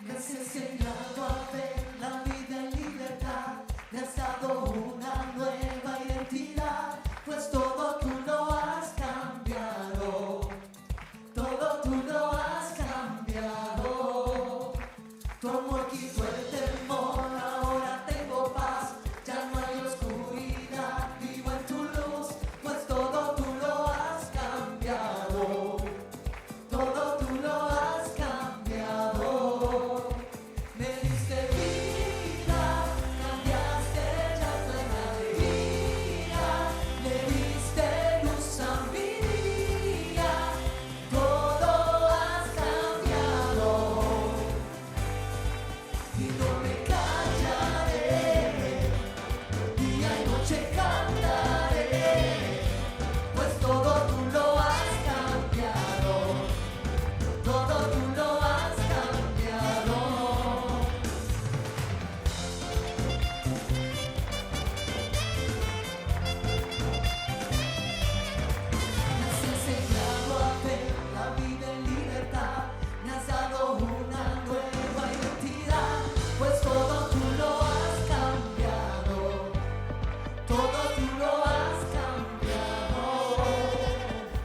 Me has enseñado a ver la vida en libertad. Me has dado una nueva identidad. Pues todo tú lo has cambiado. Todo tú lo has cambiado. Tu amor quitó el temor, ahora tengo paz. Ya no hay oscuridad, vivo en tu luz. Pues todo tú lo has cambiado. Todo tú lo has cambiado. Me diste vida, cambiaste llanto en alegría. Me diste luz a mi día. Todo has cambiado. Y no me callaré, día y noche cantaré, pues todo tú lo has cambiado, todo tú lo has cambiado. Me has enseñado a ver la vida en libertad, me has dado una nueva identidad, pues todo tú lo has cambiado, todo tú lo has cambiado.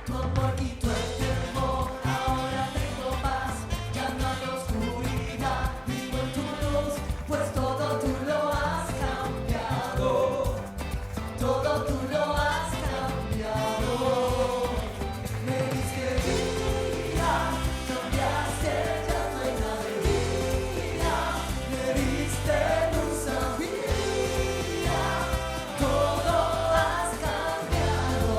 Tu amor quitó el temor, ahora tengo paz, ya no hay oscuridad, vivo en tu luz, pues todo tú lo has cambiado, todo tú lo has cambiado. Me diste vida, cambiaste llanto en alegría, me diste luz a mi día, todo has cambiado.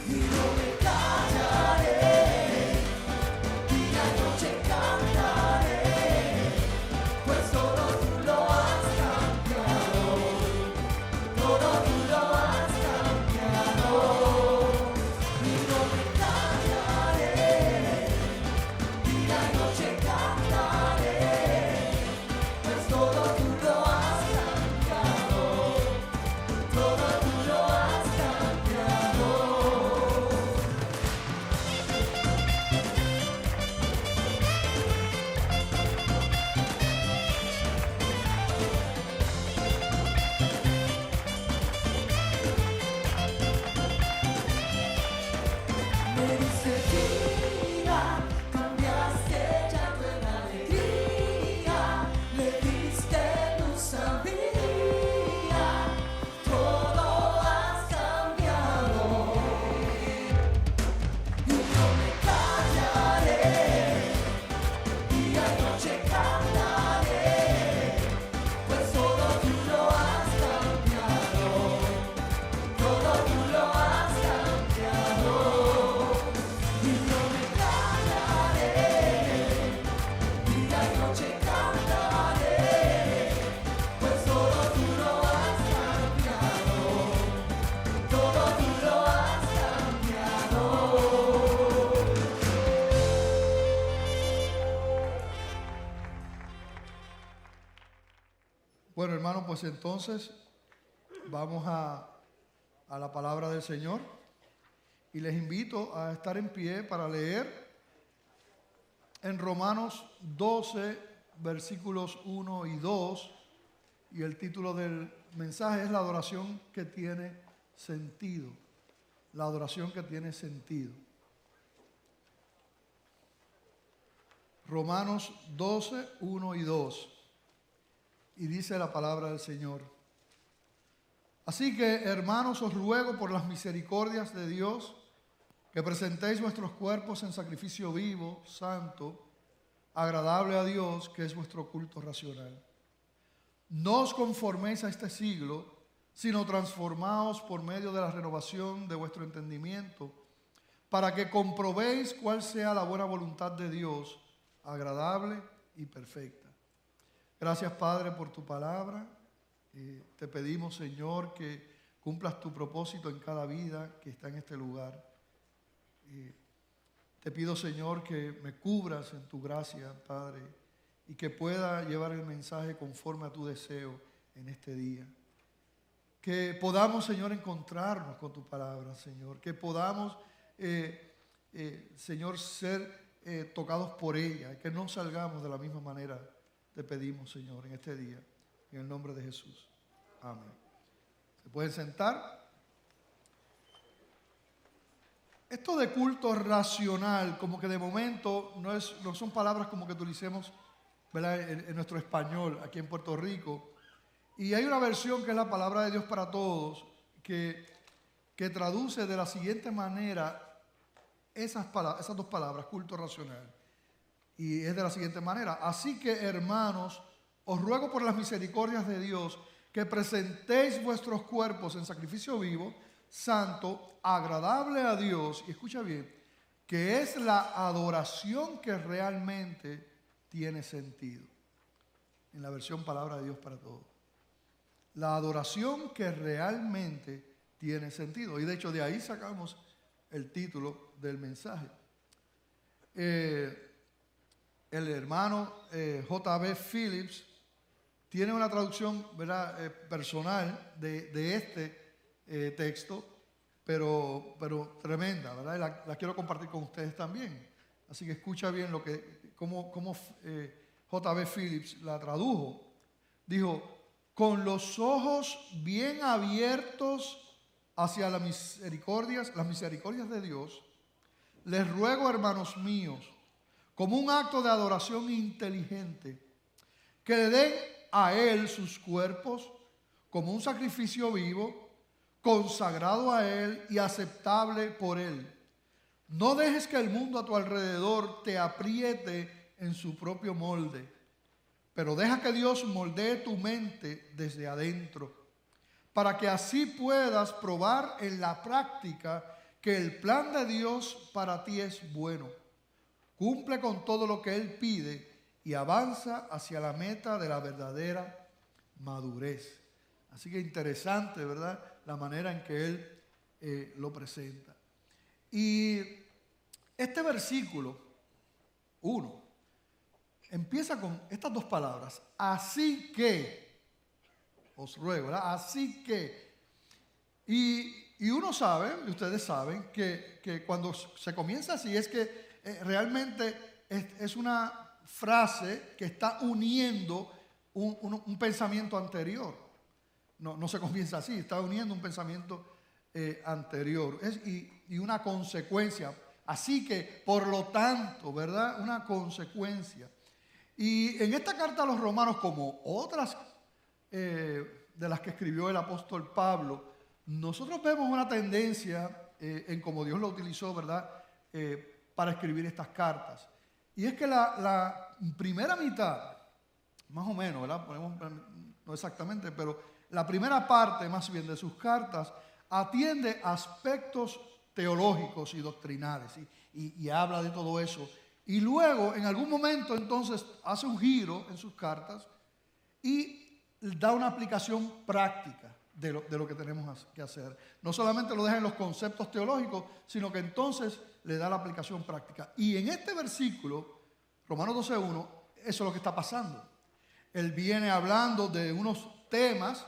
Y no me callaré, día y noche cantaré, pues todo tú lo has cambiado, todo tú lo has cambiado. Y no me callaré, día y noche cantaré, pues todo tú lo has cambiado, todo tú lo has cambiado. Me diste vida, cambiaste llanto en alegría, le diste luz a mi día, todo has cambiado. Y no me callaré, día y noche cantaré, pues todo tú lo has cambiado, todo tú lo has cambiado. Y no me callaré, día y noche cantaré, pues todo tú lo has cambiado, todo tú lo has cambiado. Bueno, hermano, pues entonces vamos a la palabra del Señor y les invito a estar en pie para leer en Romanos 12, versículos 1 y 2, y el título del mensaje es la adoración que tiene sentido, la adoración que tiene sentido. Romanos 12, 1 y 2. Y dice la palabra del Señor: así que, hermanos, os ruego por las misericordias de Dios que presentéis vuestros cuerpos en sacrificio vivo, santo, agradable a Dios, que es vuestro culto racional. No os conforméis a este siglo, sino transformaos por medio de la renovación de vuestro entendimiento, para que comprobéis cuál sea la buena voluntad de Dios, agradable y perfecta. Gracias, Padre, por tu palabra. Te pedimos, Señor, que cumplas tu propósito en cada vida que está en este lugar. Te pido, Señor, que me cubras en tu gracia, Padre, y que pueda llevar el mensaje conforme a tu deseo en este día. Que podamos, Señor, encontrarnos con tu palabra, Señor. Que podamos, Señor, ser tocados por ella, que no salgamos de la misma manera, te pedimos, Señor, en este día, en el nombre de Jesús. Amén. ¿Se pueden sentar? Esto de culto racional, como que de momento no son palabras como que utilicemos, ¿verdad?, en nuestro español aquí en Puerto Rico. Y hay una versión que es la palabra de Dios para todos, que traduce de la siguiente manera esas dos palabras, culto racional. Y es de la siguiente manera: así que, hermanos, os ruego por las misericordias de Dios que presentéis vuestros cuerpos en sacrificio vivo, santo, agradable a Dios, y escucha bien, que es la adoración que realmente tiene sentido. En la versión palabra de Dios para todos. La adoración que realmente tiene sentido. Y de hecho de ahí sacamos el título del mensaje. El hermano J.B. Phillips tiene una traducción, ¿verdad?, personal de este texto, pero tremenda, ¿verdad? La quiero compartir con ustedes también. Así que escucha bien cómo J.B. Phillips la tradujo. Dijo: con los ojos bien abiertos hacia las misericordias de Dios, les ruego, hermanos míos, como un acto de adoración inteligente, que le den a Él sus cuerpos como un sacrificio vivo, consagrado a Él y aceptable por Él. No dejes que el mundo a tu alrededor te apriete en su propio molde, pero deja que Dios moldee tu mente desde adentro, para que así puedas probar en la práctica que el plan de Dios para ti es bueno. Cumple con todo lo que Él pide y avanza hacia la meta de la verdadera madurez. Así que interesante, ¿verdad?, la manera en que Él lo presenta. Y este versículo 1 empieza con estas dos palabras: así que, os ruego, ¿verdad? Así que. Y uno sabe, y ustedes saben, que cuando se comienza así es que realmente es una frase que está uniendo un pensamiento anterior. No se comienza así, está uniendo un pensamiento anterior y una consecuencia. Así que, por lo tanto, ¿verdad?, una consecuencia. Y en esta carta a los romanos, como otras de las que escribió el apóstol Pablo, nosotros vemos una tendencia en cómo Dios lo utilizó, ¿verdad?, para escribir estas cartas. Y es que la primera mitad, más o menos, ¿verdad?, no exactamente, pero la primera parte más bien de sus cartas atiende aspectos teológicos y doctrinales y habla de todo eso. Y luego, en algún momento, entonces, hace un giro en sus cartas y da una aplicación práctica de lo que tenemos que hacer. No solamente lo deja en los conceptos teológicos, sino que entonces le da la aplicación práctica. Y en este versículo, Romanos 12:1, eso es lo que está pasando. Él viene hablando de unos temas,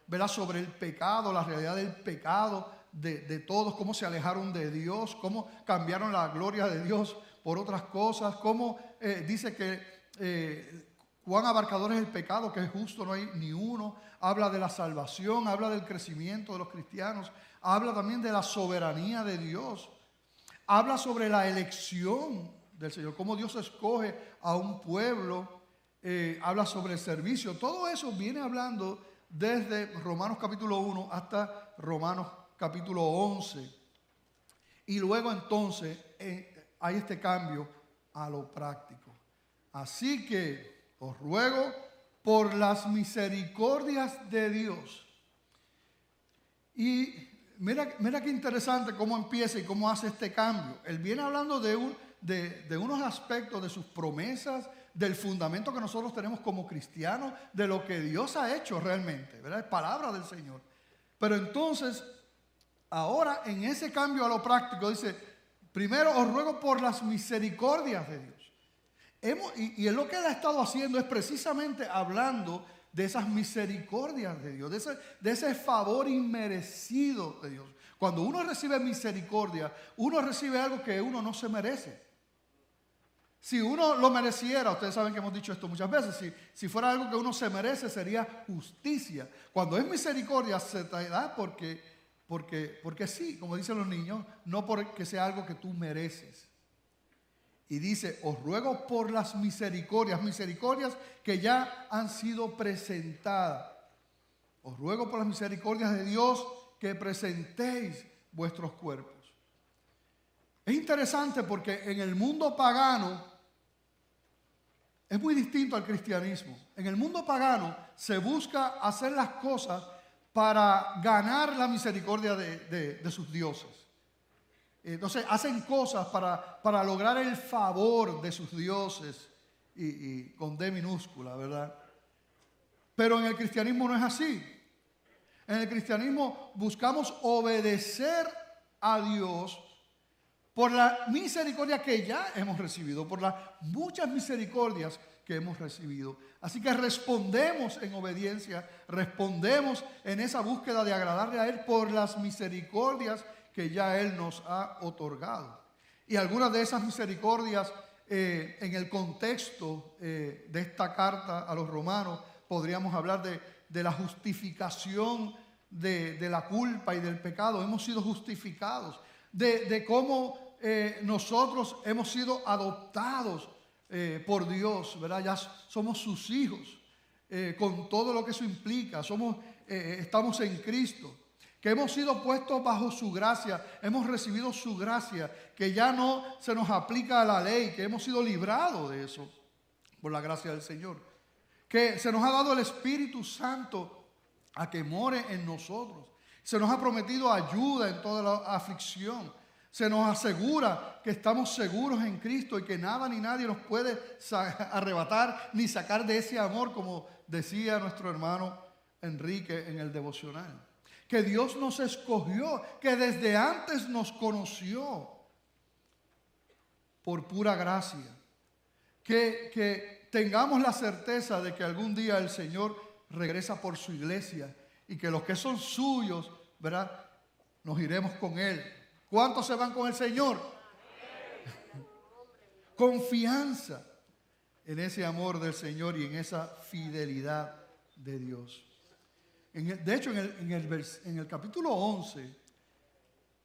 ¿verdad?, sobre el pecado, la realidad del pecado de todos, cómo se alejaron de Dios, cómo cambiaron la gloria de Dios por otras cosas, cómo dice que cuán abarcador es el pecado, que es justo, no hay ni uno. Habla de la salvación, habla del crecimiento de los cristianos, habla también de la soberanía de Dios, habla sobre la elección del Señor, cómo Dios escoge a un pueblo, habla sobre el servicio. Todo eso viene hablando desde Romanos capítulo 1 hasta Romanos capítulo 11. Y luego entonces hay este cambio a lo práctico. Así que os ruego por las misericordias de Dios. Y mira qué interesante cómo empieza y cómo hace este cambio. Él viene hablando de unos aspectos de sus promesas, del fundamento que nosotros tenemos como cristianos, de lo que Dios ha hecho realmente, ¿verdad? Es palabra del Señor. Pero entonces, ahora en ese cambio a lo práctico, dice: primero os ruego por las misericordias de Dios. Y lo que él ha estado haciendo es precisamente hablando de esas misericordias de Dios, de ese favor inmerecido de Dios. Cuando uno recibe misericordia, uno recibe algo que uno no se merece. Si uno lo mereciera, ustedes saben que hemos dicho esto muchas veces, si fuera algo que uno se merece, sería justicia. Cuando es misericordia, se te da porque sí, como dicen los niños, no porque sea algo que tú mereces. Y dice, os ruego por las misericordias que ya han sido presentadas. Os ruego por las misericordias de Dios que presentéis vuestros cuerpos. Es interesante porque en el mundo pagano es muy distinto al cristianismo. En el mundo pagano se busca hacer las cosas para ganar la misericordia de sus dioses. Entonces hacen cosas para lograr el favor de sus dioses y con D minúscula, ¿verdad? Pero en el cristianismo no es así. En el cristianismo buscamos obedecer a Dios por la misericordia que ya hemos recibido, por las muchas misericordias que hemos recibido. Así que respondemos en obediencia, respondemos en esa búsqueda de agradarle a Él por las misericordias que ya Él nos ha otorgado. Y algunas de esas misericordias en el contexto de esta carta a los romanos podríamos hablar de la justificación de la culpa y del pecado. Hemos sido justificados, de cómo nosotros hemos sido adoptados por Dios, ¿verdad? Ya somos sus hijos, con todo lo que eso implica. Estamos en Cristo, que hemos sido puestos bajo su gracia, hemos recibido su gracia, que ya no se nos aplica a la ley, que hemos sido librados de eso por la gracia del Señor, que se nos ha dado el Espíritu Santo a que more en nosotros, se nos ha prometido ayuda en toda la aflicción, se nos asegura que estamos seguros en Cristo y que nada ni nadie nos puede arrebatar ni sacar de ese amor, como decía nuestro hermano Enrique en el devocional. Que Dios nos escogió, que desde antes nos conoció por pura gracia. Que tengamos la certeza de que algún día el Señor regresa por su iglesia y que los que son suyos, ¿verdad?, nos iremos con Él. ¿Cuántos se van con el Señor? Confianza en ese amor del Señor y en esa fidelidad de Dios. De hecho, en el capítulo 11,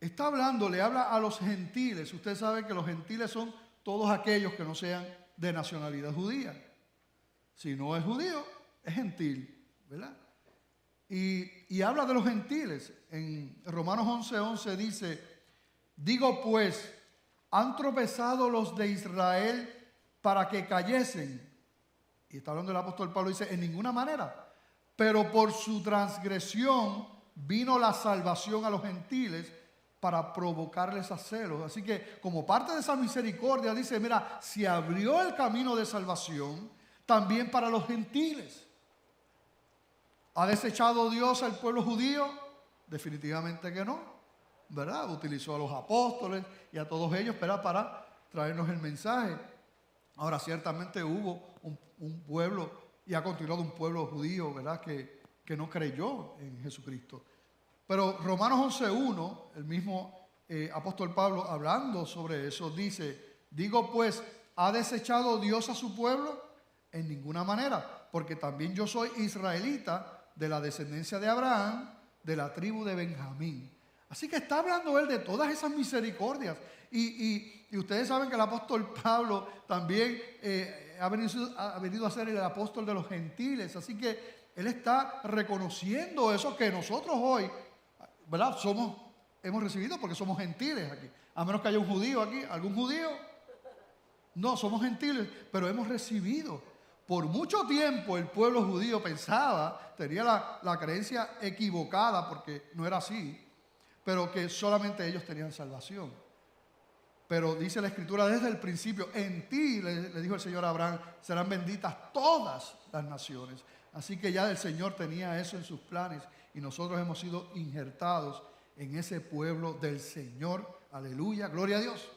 le habla a los gentiles. Usted sabe que los gentiles son todos aquellos que no sean de nacionalidad judía. Si no es judío, es gentil, ¿verdad? Y habla de los gentiles. En Romanos 11:11 dice, digo pues, ¿han tropezado los de Israel para que cayesen? Y está hablando el apóstol Pablo, dice, en ninguna manera. Pero por su transgresión vino la salvación a los gentiles para provocarles a celos. Así que como parte de esa misericordia dice, mira, se abrió el camino de salvación también para los gentiles. ¿Ha desechado Dios al pueblo judío? Definitivamente que no, ¿verdad? Utilizó a los apóstoles y a todos ellos para traernos el mensaje. Ahora, ciertamente hubo un pueblo y ha continuado un pueblo judío, ¿verdad?, que no creyó en Jesucristo. Pero Romanos 11:1, el mismo apóstol Pablo hablando sobre eso, dice, digo pues, ¿ha desechado Dios a su pueblo? En ninguna manera, porque también yo soy israelita de la descendencia de Abraham, de la tribu de Benjamín. Así que está hablando él de todas esas misericordias. Y ustedes saben que el apóstol Pablo también ha venido a ser el apóstol de los gentiles. Así que él está reconociendo eso que nosotros hoy, ¿verdad?, hemos recibido porque somos gentiles aquí. A menos que haya un judío aquí. ¿Algún judío? No, somos gentiles, pero hemos recibido. Por mucho tiempo el pueblo judío tenía la creencia equivocada, porque no era así, pero que solamente ellos tenían salvación. Pero dice la Escritura desde el principio, en ti, le dijo el Señor a Abraham, serán benditas todas las naciones. Así que ya el Señor tenía eso en sus planes y nosotros hemos sido injertados en ese pueblo del Señor. Aleluya, gloria a Dios.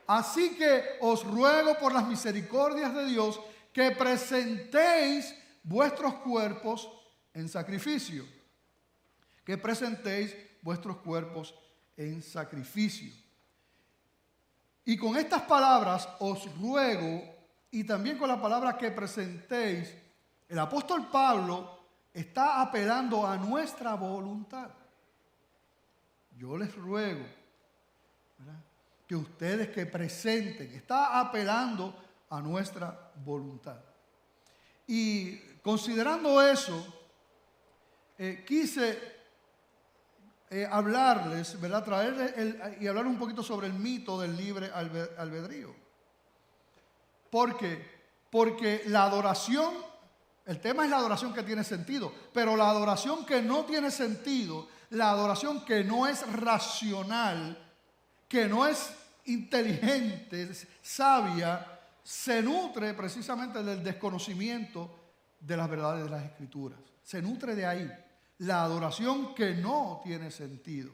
Así que os ruego por las misericordias de Dios que presentéis vuestros cuerpos en sacrificio. Que presentéis vuestros cuerpos en sacrificio. Y con estas palabras os ruego, y también con la palabra que presentéis, el apóstol Pablo está apelando a nuestra voluntad. Yo les ruego, ¿verdad?, que ustedes que presenten, está apelando a nuestra voluntad. Y considerando eso, quise hablarles, ¿verdad?, traerles y hablar un poquito sobre el mito del libre albedrío. ¿Por qué? Porque la adoración, el tema es la adoración que tiene sentido, pero la adoración que no tiene sentido, la adoración que no es racional, que no es inteligente, sabia, se nutre precisamente del desconocimiento de las verdades de las Escrituras. Se nutre de ahí, la adoración que no tiene sentido.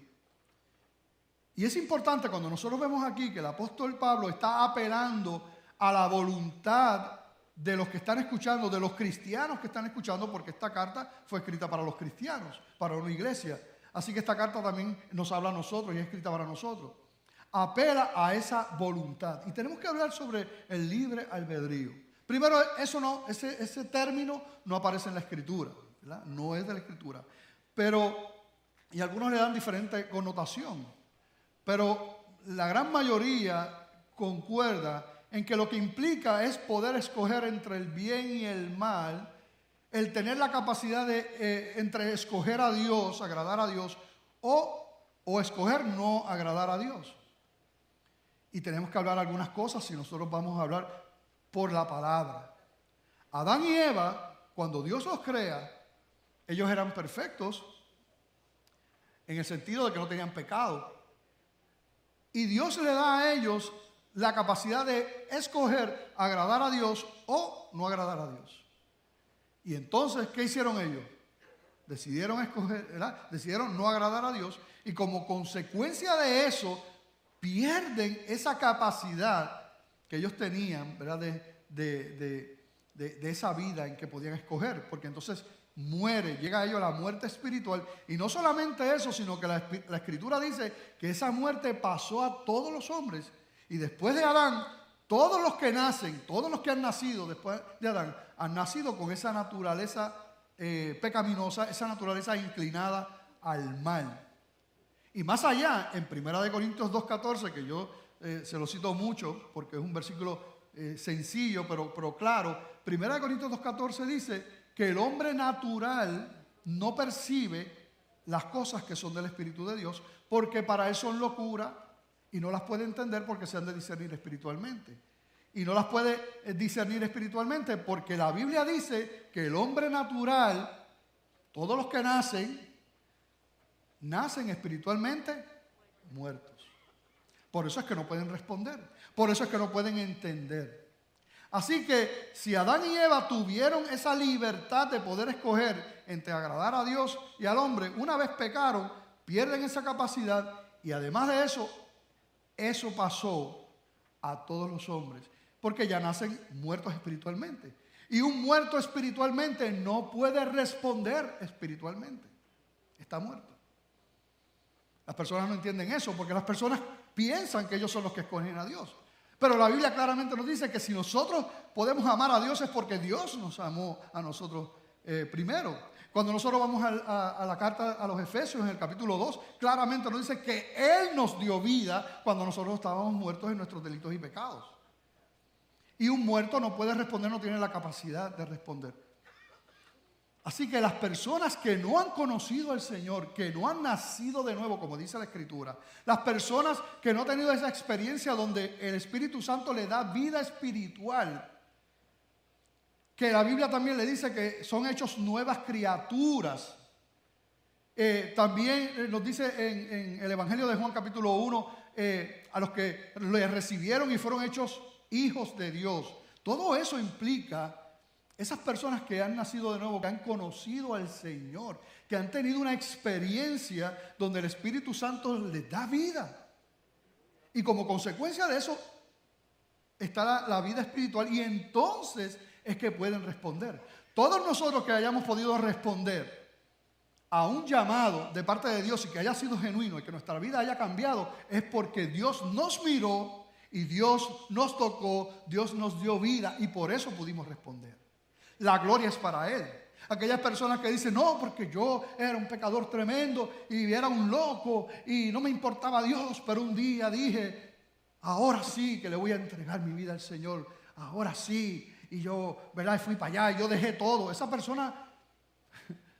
Y es importante cuando nosotros vemos aquí que el apóstol Pablo está apelando a la voluntad de los que están escuchando, de los cristianos que están escuchando, porque esta carta fue escrita para los cristianos, para una iglesia. Así que esta carta también nos habla a nosotros y es escrita para nosotros. Apela a esa voluntad. Y tenemos que hablar sobre el libre albedrío. Primero, ese término no aparece en la Escritura, ¿verdad? No es de la Escritura. Y algunos le dan diferente connotación. Pero la gran mayoría concuerda en que lo que implica es poder escoger entre el bien y el mal, el tener la capacidad de entre escoger a Dios, agradar a Dios, o escoger no agradar a Dios. Y tenemos que hablar algunas cosas si nosotros vamos a hablar por la palabra. Adán y Eva, cuando Dios los crea, ellos eran perfectos en el sentido de que no tenían pecado. Y Dios le da a ellos la capacidad de escoger agradar a Dios o no agradar a Dios. Y entonces, ¿qué hicieron ellos? Decidieron escoger, ¿verdad? Decidieron no agradar a Dios, y como consecuencia de eso pierden esa capacidad que ellos tenían, ¿verdad?, de esa vida en que podían escoger, porque entonces llega a ellos la muerte espiritual. Y no solamente eso, sino que la Escritura dice que esa muerte pasó a todos los hombres. Y después de Adán, todos los que nacen, todos los que han nacido después de Adán, han nacido con esa naturaleza pecaminosa, esa naturaleza inclinada al mal. Y más allá, en 1 Corintios 2:14, que yo se lo cito mucho porque es un versículo sencillo pero claro, 1 Corintios 2:14 dice que el hombre natural no percibe las cosas que son del Espíritu de Dios, porque para él son locura y no las puede entender porque se han de discernir espiritualmente. Y no las puede discernir espiritualmente porque la Biblia dice que el hombre natural, todos los que nacen espiritualmente muertos. Por eso es que no pueden responder. Por eso es que no pueden entender. Así que si Adán y Eva tuvieron esa libertad de poder escoger entre agradar a Dios y al hombre, una vez pecaron, pierden esa capacidad, y además de eso pasó a todos los hombres, porque ya nacen muertos espiritualmente. Y un muerto espiritualmente no puede responder espiritualmente. Está muerto. Las personas no entienden eso porque las personas piensan que ellos son los que escogen a Dios. Pero la Biblia claramente nos dice que si nosotros podemos amar a Dios es porque Dios nos amó a nosotros primero. Cuando nosotros vamos a la carta a los Efesios en el capítulo 2, claramente nos dice que Él nos dio vida cuando nosotros estábamos muertos en nuestros delitos y pecados. Y un muerto no puede responder, no tiene la capacidad de responder. Así que las personas que no han conocido al Señor, que no han nacido de nuevo, como dice la Escritura, las personas que no han tenido esa experiencia donde el Espíritu Santo le da vida espiritual, que la Biblia también le dice que son hechos nuevas criaturas. También nos dice en el Evangelio de Juan capítulo 1, a los que le recibieron y fueron hechos hijos de Dios. Todo eso implica esas personas que han nacido de nuevo, que han conocido al Señor, que han tenido una experiencia donde el Espíritu Santo les da vida. Y como consecuencia de eso está la vida espiritual, y entonces es que pueden responder. Todos nosotros que hayamos podido responder a un llamado de parte de Dios y que haya sido genuino y que nuestra vida haya cambiado, es porque Dios nos miró Y Dios nos tocó, Dios nos dio vida y por eso pudimos responder. La gloria es para Él. Aquellas personas que dicen, no, porque yo era un pecador tremendo y era un loco y no me importaba Dios, pero un día dije, ahora sí que le voy a entregar mi vida al Señor, ahora sí. Y yo, ¿verdad? Fui para allá y yo dejé todo. Esa persona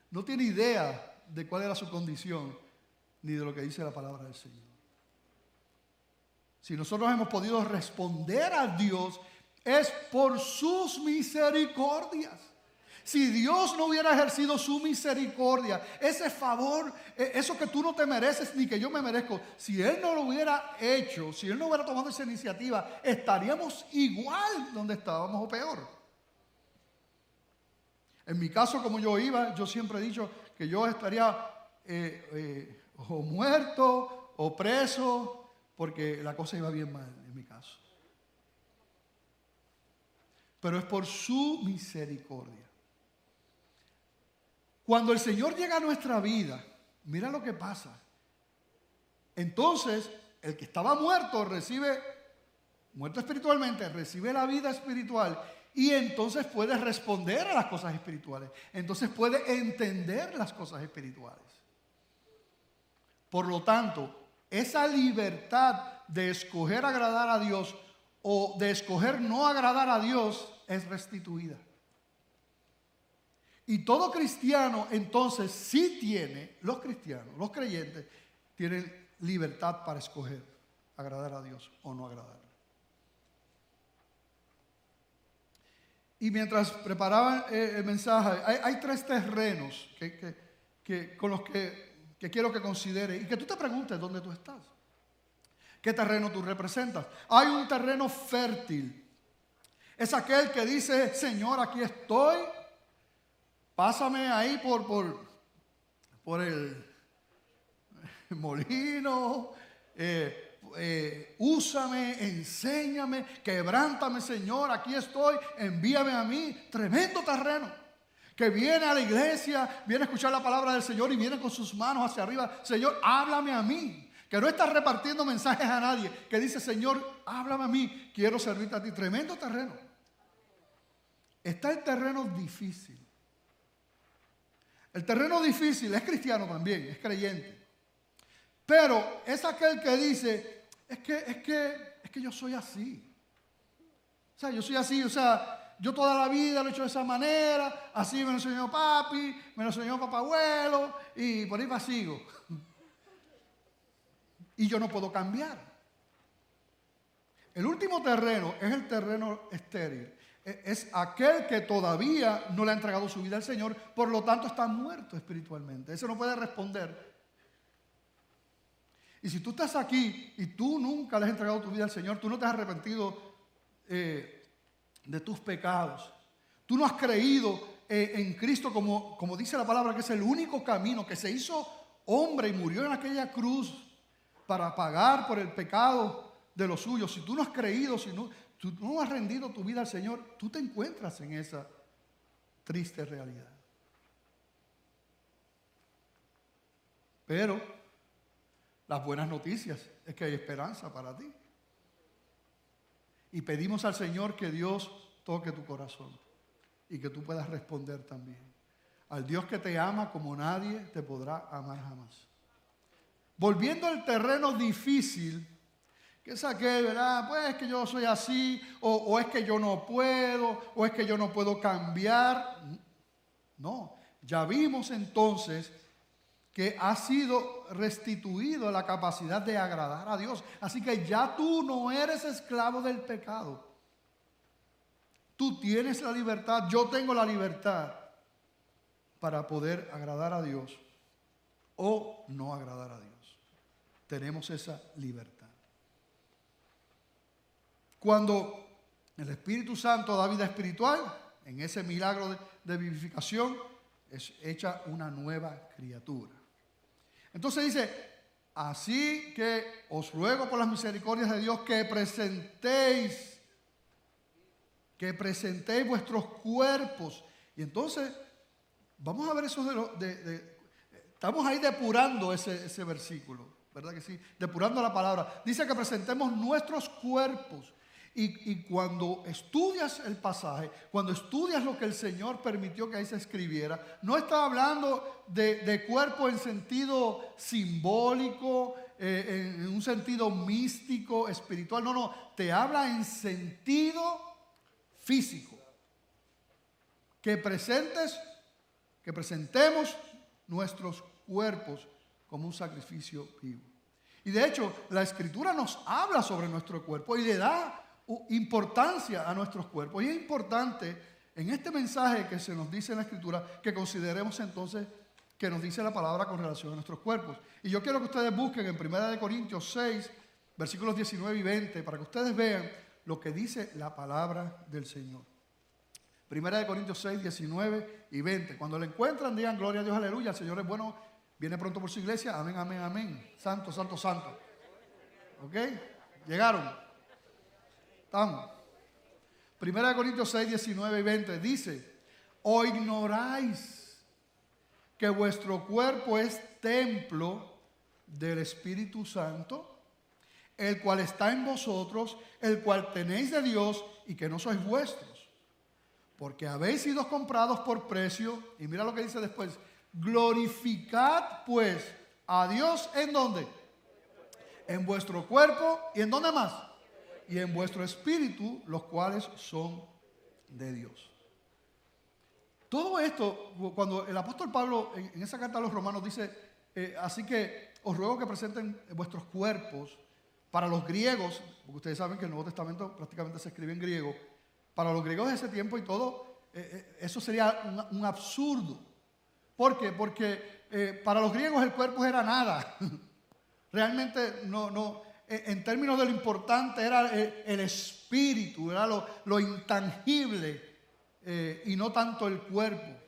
no tiene idea de cuál era su condición ni de lo que dice la palabra del Señor. Si nosotros hemos podido responder a Dios, es por sus misericordias. Si Dios no hubiera ejercido su misericordia, ese favor, eso que tú no te mereces ni que yo me merezco, si Él no lo hubiera hecho, si Él no hubiera tomado esa iniciativa, estaríamos igual donde estábamos o peor. En mi caso, como yo iba, yo siempre he dicho que yo estaría o muerto o preso, porque la cosa iba bien mal en mi caso. Pero es por su misericordia. Cuando el Señor llega a nuestra vida, mira lo que pasa. Entonces, el que estaba muerto muerto espiritualmente, recibe la vida espiritual y entonces puede responder a las cosas espirituales. Entonces puede entender las cosas espirituales. Por lo tanto, esa libertad de escoger agradar a Dios o de escoger no agradar a Dios es restituida. Y todo cristiano entonces sí tiene, los cristianos, los creyentes, tienen libertad para escoger agradar a Dios o no agradarle. Y mientras preparaban el mensaje, hay tres terrenos con los que quiero que consideres y que tú te preguntes dónde tú estás. ¿Qué terreno tú representas? Hay un terreno fértil. Es aquel que dice, Señor, aquí estoy. Pásame ahí por el molino, úsame, enséñame, quebrántame, Señor, aquí estoy, envíame a mí. Tremendo terreno, que viene a la iglesia, viene a escuchar la palabra del Señor y viene con sus manos hacia arriba. Señor, háblame a mí, que no está repartiendo mensajes a nadie, que dice, Señor, háblame a mí, quiero servirte a ti. Tremendo terreno. Está el terreno difícil. El terreno difícil es cristiano también, es creyente. Pero es aquel que dice, es que yo soy así. O sea, yo soy así, o sea, yo toda la vida lo he hecho de esa manera, así me lo enseñó papi, me lo enseñó papá abuelo, y por ahí va sigo. Y yo no puedo cambiar. El último terreno es el terreno estéril. Es aquel que todavía no le ha entregado su vida al Señor, por lo tanto está muerto espiritualmente. Ese no puede responder. Y si tú estás aquí y tú nunca le has entregado tu vida al Señor, tú no te has arrepentido de tus pecados, tú no has creído en Cristo como dice la palabra, que es el único camino, que se hizo hombre y murió en aquella cruz para pagar por el pecado de los suyos. Si tú no has creído, si tú no has rendido tu vida al Señor, tú te encuentras en esa triste realidad. Pero las buenas noticias es que hay esperanza para ti. Y pedimos al Señor que Dios toque tu corazón y que tú puedas responder también. Al Dios que te ama como nadie te podrá amar jamás. Volviendo al terreno difícil, que es aquel, ¿verdad? Pues es que yo soy así, o es que yo no puedo, o es que yo no puedo cambiar. No, ya vimos entonces que ha sido restituido la capacidad de agradar a Dios. Así que ya tú no eres esclavo del pecado. Tú tienes la libertad, yo tengo la libertad para poder agradar a Dios o no agradar a Dios. Tenemos esa libertad. Cuando el Espíritu Santo da vida espiritual, en ese milagro de vivificación, es hecha una nueva criatura. Entonces dice, así que os ruego por las misericordias de Dios que presentéis vuestros cuerpos. Y entonces, vamos a ver eso estamos ahí depurando ese versículo. ¿verdad que sí? Depurando la palabra. Dice que presentemos nuestros cuerpos. Y cuando estudias el pasaje, cuando estudias lo que el Señor permitió que ahí se escribiera, no está hablando de cuerpo en sentido simbólico, en un sentido místico, espiritual. No, te habla en sentido físico. Que presentemos nuestros cuerpos como un sacrificio vivo. Y de hecho, la Escritura nos habla sobre nuestro cuerpo y le da importancia a nuestros cuerpos. Y es importante en este mensaje que se nos dice en la Escritura que consideremos entonces que nos dice la palabra con relación a nuestros cuerpos. Y yo quiero que ustedes busquen en 1 Corintios 6, versículos 19 y 20, para que ustedes vean lo que dice la palabra del Señor. 1 Corintios 6, 19 y 20. Cuando lo encuentran, digan gloria a Dios, aleluya. El Señor es bueno, viene pronto por su iglesia. Amén, amén, amén. Santo, santo, santo. ¿Ok? Llegaron. Estamos. 1 Corintios 6, 19 y 20 dice: ¿o ignoráis que vuestro cuerpo es templo del Espíritu Santo, el cual está en vosotros, el cual tenéis de Dios y que no sois vuestros? Porque habéis sido comprados por precio. Y mira lo que dice después: glorificad pues a Dios, ¿en dónde? En vuestro cuerpo. ¿Y en dónde más? Y en vuestro espíritu, los cuales son de Dios. Todo esto, cuando el apóstol Pablo en esa carta a los romanos dice, así que os ruego que presenten vuestros cuerpos, para los griegos, porque ustedes saben que el Nuevo Testamento prácticamente se escribe en griego, para los griegos de ese tiempo y todo, eso sería un absurdo. ¿Por qué? Porque para los griegos el cuerpo era nada. Realmente en términos de lo importante era el espíritu, era lo intangible y no tanto el cuerpo.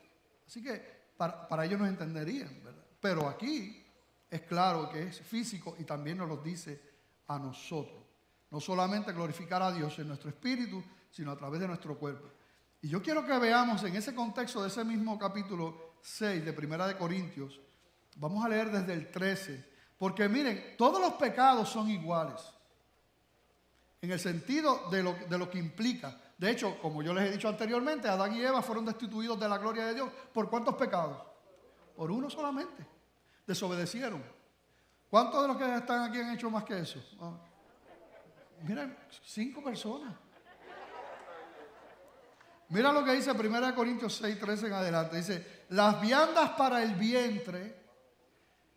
Así que para ellos nos entenderían, ¿verdad? Pero aquí es claro que es físico y también nos lo dice a nosotros. No solamente glorificar a Dios en nuestro espíritu, sino a través de nuestro cuerpo. Y yo quiero que veamos en ese contexto de ese mismo capítulo 6 de 1 Corintios, vamos a leer desde el 13. Porque miren, todos los pecados son iguales, en el sentido de lo que implica. De hecho, como yo les he dicho anteriormente, Adán y Eva fueron destituidos de la gloria de Dios. ¿Por cuántos pecados? Por uno solamente. Desobedecieron. ¿Cuántos de los que están aquí han hecho más que eso? Miren, 5 personas. Mira lo que dice 1 Corintios 6, 13 en adelante. Dice: las viandas para el vientre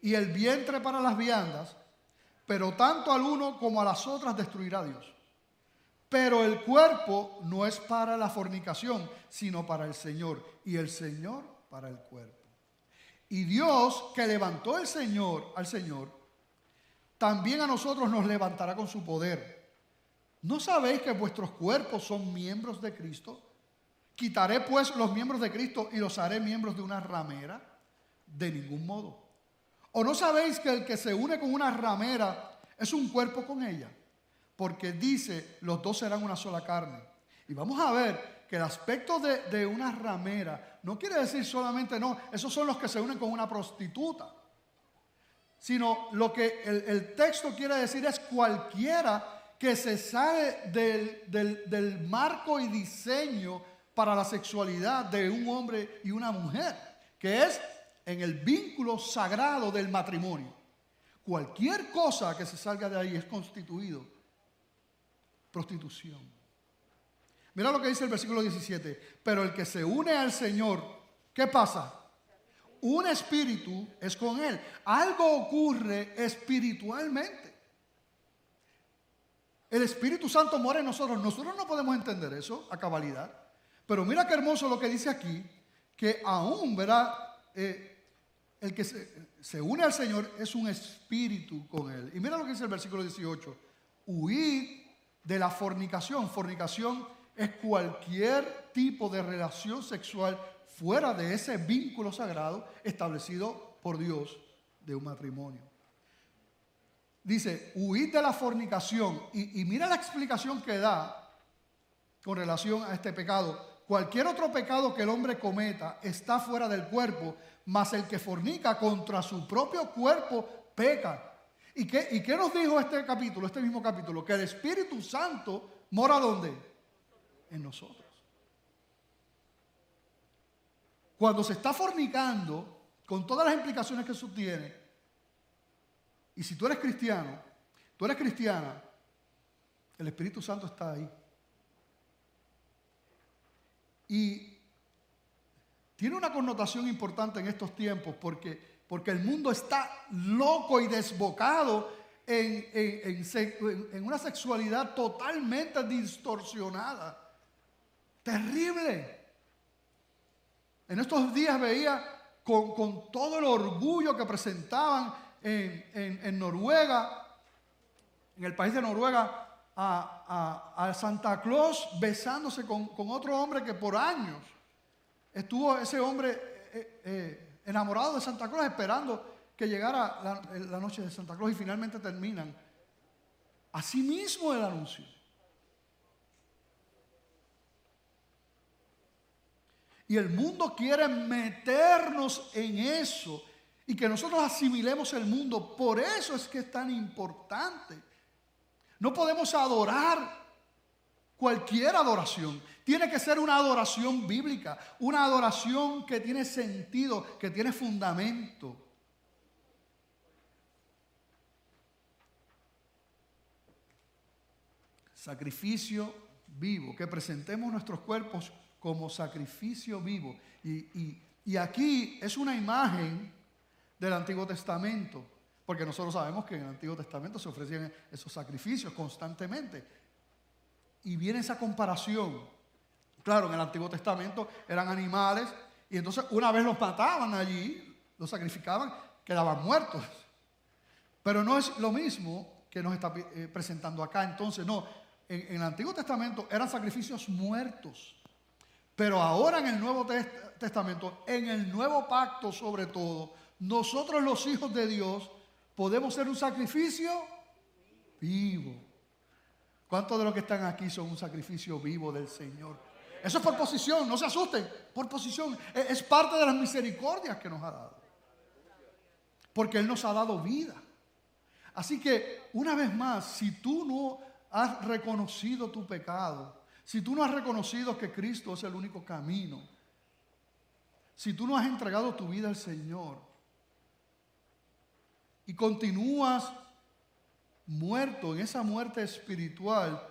y el vientre para las viandas, pero tanto al uno como a las otras destruirá Dios. Pero el cuerpo no es para la fornicación, sino para el Señor, y el Señor para el cuerpo. Y Dios, que levantó al Señor, también a nosotros nos levantará con su poder. ¿No sabéis que vuestros cuerpos son miembros de Cristo? ¿Quitaré pues los miembros de Cristo y los haré miembros de una ramera? De ningún modo. ¿O no sabéis que el que se une con una ramera es un cuerpo con ella? Porque dice, los dos serán una sola carne. Y vamos a ver que el aspecto de una ramera no quiere decir solamente, no, esos son los que se unen con una prostituta. Sino lo que el texto quiere decir es cualquiera que se sale del marco y diseño para la sexualidad de un hombre y una mujer, que es en el vínculo sagrado del matrimonio. Cualquier cosa que se salga de ahí es constituido prostitución. Mira lo que dice el versículo 17. Pero el que se une al Señor, ¿qué pasa? Un espíritu es con Él. Algo ocurre espiritualmente. El Espíritu Santo mora en nosotros. Nosotros no podemos entender eso a cabalidad. Pero mira qué hermoso lo que dice aquí, que aún, ¿verdad? El que se une al Señor es un espíritu con Él. Y mira lo que dice el versículo 18. Huid de la fornicación. Fornicación es cualquier tipo de relación sexual fuera de ese vínculo sagrado establecido por Dios de un matrimonio. Dice, huid de la fornicación. Y mira la explicación que da con relación a este pecado. Cualquier otro pecado que el hombre cometa está fuera del cuerpo, mas el que fornica contra su propio cuerpo peca. ¿Y qué nos dijo este capítulo, este mismo capítulo? Que el Espíritu Santo mora ¿dónde? En nosotros. Cuando se está fornicando, con todas las implicaciones que eso tiene, y si tú eres cristiano, tú eres cristiana, el Espíritu Santo está ahí. Y tiene una connotación importante en estos tiempos porque el mundo está loco y desbocado en una sexualidad totalmente distorsionada. Terrible. En estos días veía con todo el orgullo que presentaban en Noruega, en el país de Noruega, a Santa Claus besándose con otro hombre que por años estuvo ese hombre enamorado de Santa Claus, esperando que llegara la noche de Santa Claus, y finalmente terminan. Así mismo el anuncio. Y el mundo quiere meternos en eso y que nosotros asimilemos el mundo. Por eso es que es tan importante. No podemos adorar cualquier adoración. Tiene que ser una adoración bíblica, una adoración que tiene sentido, que tiene fundamento. Sacrificio vivo, que presentemos nuestros cuerpos como sacrificio vivo. Y aquí es una imagen del Antiguo Testamento, porque nosotros sabemos que en el Antiguo Testamento se ofrecían esos sacrificios constantemente. Y viene esa comparación. Claro, en el Antiguo Testamento eran animales, y entonces una vez los mataban allí, los sacrificaban, quedaban muertos. Pero no es lo mismo que nos está presentando acá. Entonces, no, en el Antiguo Testamento eran sacrificios muertos. Pero ahora en el Nuevo Testamento, en el Nuevo Pacto sobre todo, nosotros los hijos de Dios podemos ser un sacrificio vivo. ¿Cuántos de los que están aquí son un sacrificio vivo del Señor? Eso es por posición, no se asusten, por posición. Es parte de las misericordias que nos ha dado. Porque Él nos ha dado vida. Así que, una vez más, si tú no has reconocido tu pecado, si tú no has reconocido que Cristo es el único camino, si tú no has entregado tu vida al Señor y continúas muerto en esa muerte espiritual,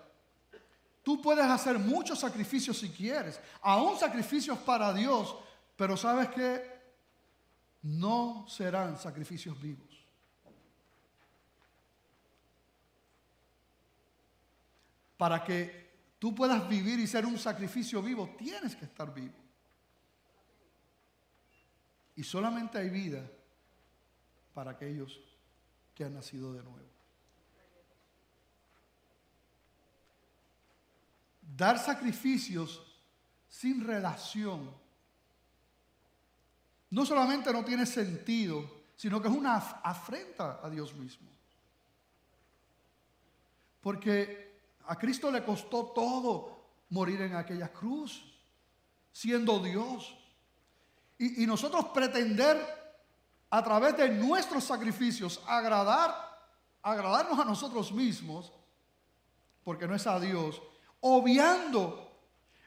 tú puedes hacer muchos sacrificios si quieres, aún sacrificios para Dios, pero ¿sabes qué? No serán sacrificios vivos. Para que tú puedas vivir y ser un sacrificio vivo, tienes que estar vivo. Y solamente hay vida para aquellos que han nacido de nuevo. Dar sacrificios sin relación no solamente no tiene sentido, sino que es una afrenta a Dios mismo. Porque a Cristo le costó todo morir en aquella cruz, siendo Dios. Y nosotros pretender a través de nuestros sacrificios agradarnos a nosotros mismos, porque no es a Dios, obviando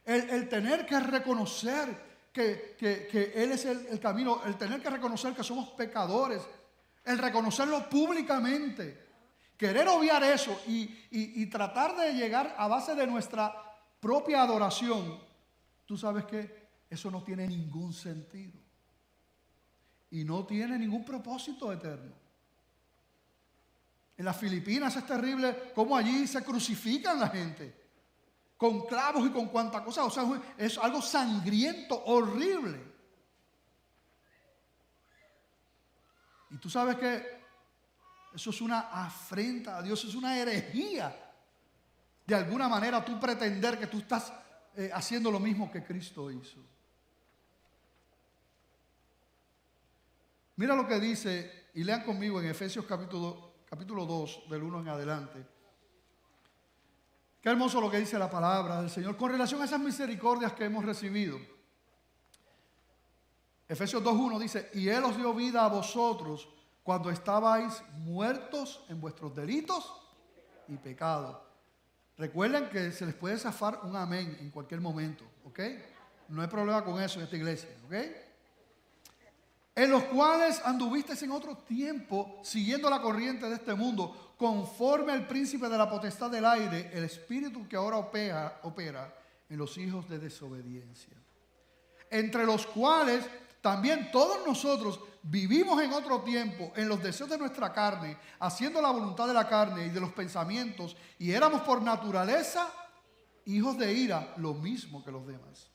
el tener que reconocer que Él es el camino, el tener que reconocer que somos pecadores, el reconocerlo públicamente. Querer obviar eso y tratar de llegar a base de nuestra propia adoración, tú sabes que eso no tiene ningún sentido y no tiene ningún propósito eterno. En las Filipinas es terrible cómo allí se crucifican la gente con clavos y con cuanta cosa. O sea, es algo sangriento, horrible. Y tú sabes que eso es una afrenta a Dios, es una herejía. De alguna manera tú pretender que tú estás haciendo lo mismo que Cristo hizo. Mira lo que dice, y lean conmigo en Efesios capítulo 2, del 1 en adelante. Qué hermoso lo que dice la palabra del Señor con relación a esas misericordias que hemos recibido. Efesios 2:1 dice: y Él os dio vida a vosotros cuando estabais muertos en vuestros delitos y pecados. Recuerden que se les puede zafar un amén en cualquier momento, ¿ok? No hay problema con eso en esta iglesia, ¿ok? En los cuales anduvisteis en otro tiempo, siguiendo la corriente de este mundo, conforme al príncipe de la potestad del aire, el espíritu que ahora opera en los hijos de desobediencia. Entre los cuales también todos nosotros vivimos en otro tiempo, en los deseos de nuestra carne, haciendo la voluntad de la carne y de los pensamientos, y éramos por naturaleza hijos de ira, lo mismo que los demás.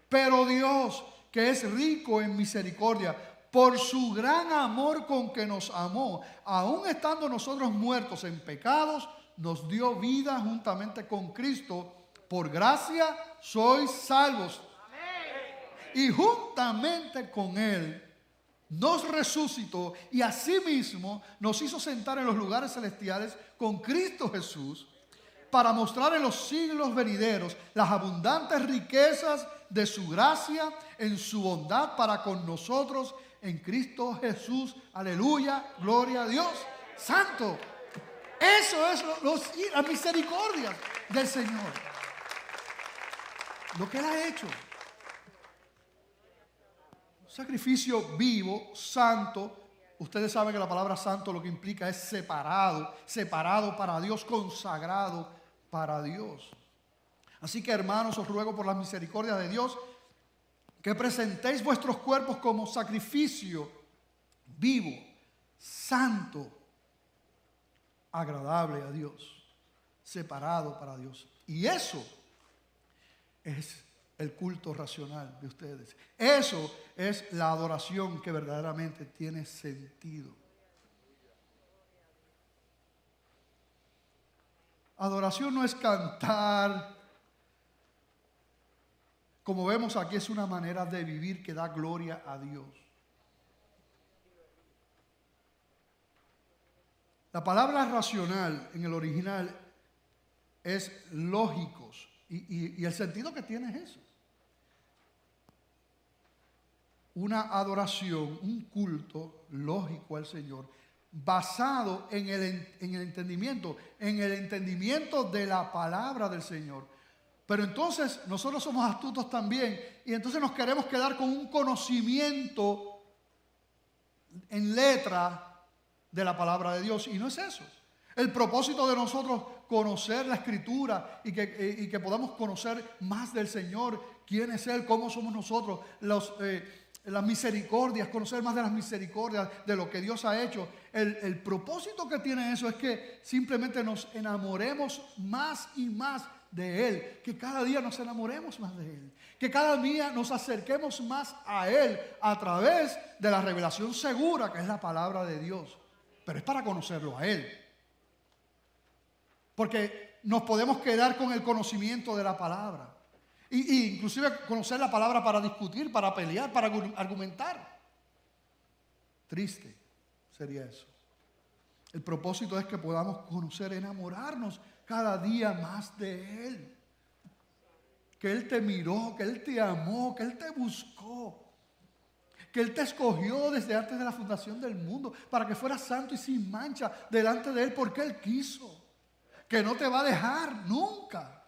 Pero Dios, que es rico en misericordia, por su gran amor con que nos amó, aun estando nosotros muertos en pecados, nos dio vida juntamente con Cristo. Por gracia sois salvos. Y juntamente con Él nos resucitó y asimismo nos hizo sentar en los lugares celestiales con Cristo Jesús, para mostrar en los siglos venideros las abundantes riquezas de su gracia en su bondad para con nosotros en Cristo Jesús. Aleluya, gloria a Dios. Santo. Eso es las misericordias del Señor. Lo que Él ha hecho. Sacrificio vivo, santo. Ustedes saben que la palabra santo lo que implica es separado, separado para Dios, consagrado para Dios. Así que, hermanos, os ruego por las misericordias de Dios que presentéis vuestros cuerpos como sacrificio vivo, santo, agradable a Dios, separado para Dios. Y eso es el culto racional de ustedes. Eso es la adoración que verdaderamente tiene sentido. Adoración no es cantar. Como vemos aquí, es una manera de vivir que da gloria a Dios. La palabra racional en el original es lógicos. Y el sentido que tiene es eso. Una adoración, un culto lógico al Señor, basado en el entendimiento de la palabra del Señor. Pero entonces nosotros somos astutos también, y entonces nos queremos quedar con un conocimiento en letra de la palabra de Dios, y no es eso. El propósito de nosotros conocer la Escritura y que podamos conocer más del Señor, quién es Él, cómo somos nosotros, las misericordias, conocer más de las misericordias, de lo que Dios ha hecho. El propósito que tiene eso es que simplemente nos enamoremos más y más de Él, que cada día nos enamoremos más de Él, que cada día nos acerquemos más a Él a través de la revelación segura que es la palabra de Dios. Pero es para conocerlo a Él. Porque nos podemos quedar con el conocimiento de la palabra. Y inclusive conocer la palabra para discutir, para pelear, para argumentar. Triste sería eso. El propósito es que podamos conocer, enamorarnos cada día más de Él. Que Él te miró, que Él te amó, que Él te buscó. Que Él te escogió desde antes de la fundación del mundo para que fueras santo y sin mancha delante de Él porque Él quiso. Que no te va a dejar nunca.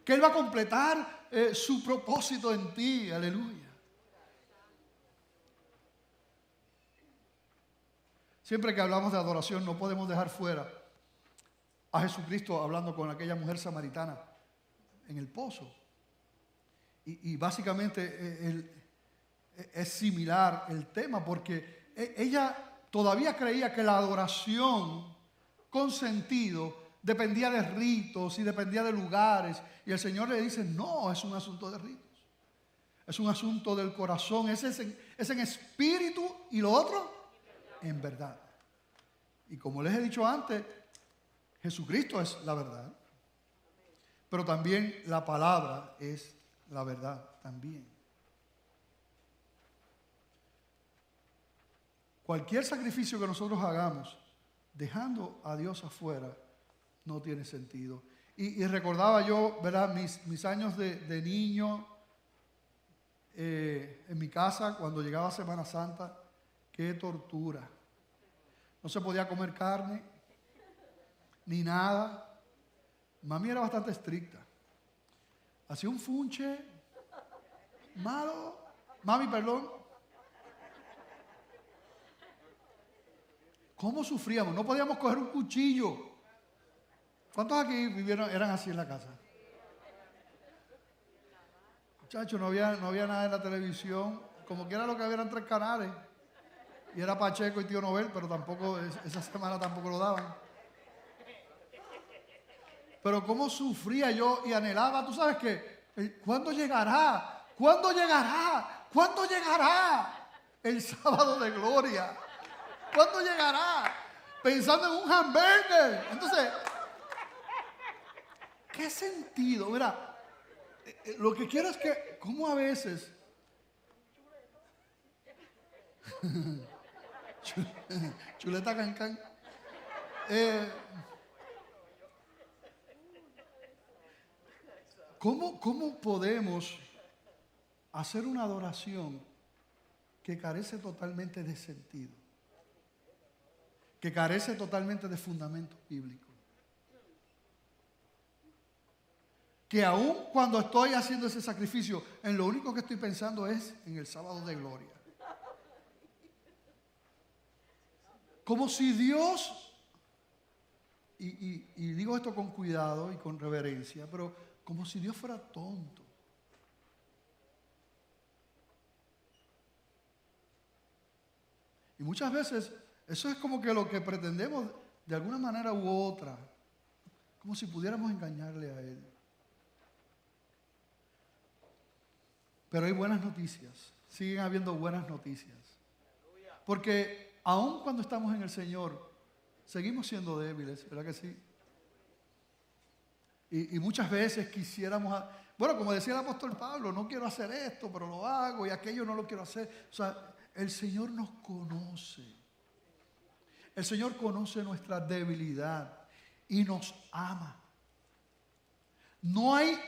Que Él va a completar su propósito en ti. Aleluya. Siempre que hablamos de adoración no podemos dejar fuera a Jesucristo hablando con aquella mujer samaritana en el pozo. Y básicamente es similar el tema porque ella todavía creía que la adoración con sentido dependía de ritos y dependía de lugares. Y el Señor le dice, no, es un asunto de ritos. Es un asunto del corazón. Es en espíritu y lo otro en verdad. Y como les he dicho antes, Jesucristo es la verdad. Pero también la palabra es la verdad también. Cualquier sacrificio que nosotros hagamos dejando a Dios afuera no tiene sentido. Y recordaba yo, ¿verdad? Mis años de niño en mi casa, cuando llegaba Semana Santa, qué tortura. No se podía comer carne, ni nada. Mami era bastante estricta. Hacía un funche malo. Mami, perdón. ¿Cómo sufríamos? No podíamos coger un cuchillo. ¿Cuántos aquí eran así en la casa? Muchachos, no había nada en la televisión. Como que era lo que había, eran 3 canales. Y era Pacheco y Tío Nobel, pero tampoco, esa semana tampoco lo daban. Pero cómo sufría yo y anhelaba, ¿tú sabes qué? ¿Cuándo llegará? ¿Cuándo llegará? ¿Cuándo llegará el sábado de gloria? ¿Cuándo llegará? Pensando en un hamburger. Entonces, ¿qué sentido? Mira, lo que quiero es que, ¿cómo a veces? Chuleta cancán. ¿Cómo podemos hacer una adoración que carece totalmente de sentido? Que carece totalmente de fundamento bíblico. Que aún cuando estoy haciendo ese sacrificio, en lo único que estoy pensando es en el sábado de gloria. Como si Dios, y digo esto con cuidado y con reverencia, pero como si Dios fuera tonto. Y muchas veces eso es como que lo que pretendemos de alguna manera u otra, como si pudiéramos engañarle a Él. Pero hay buenas noticias, siguen habiendo buenas noticias. Porque aun cuando estamos en el Señor, seguimos siendo débiles, ¿verdad que sí? Y muchas veces quisiéramos, bueno, como decía el apóstol Pablo, no quiero hacer esto, pero lo hago, y aquello no lo quiero hacer. O sea, el Señor nos conoce. El Señor conoce nuestra debilidad y nos ama. No hay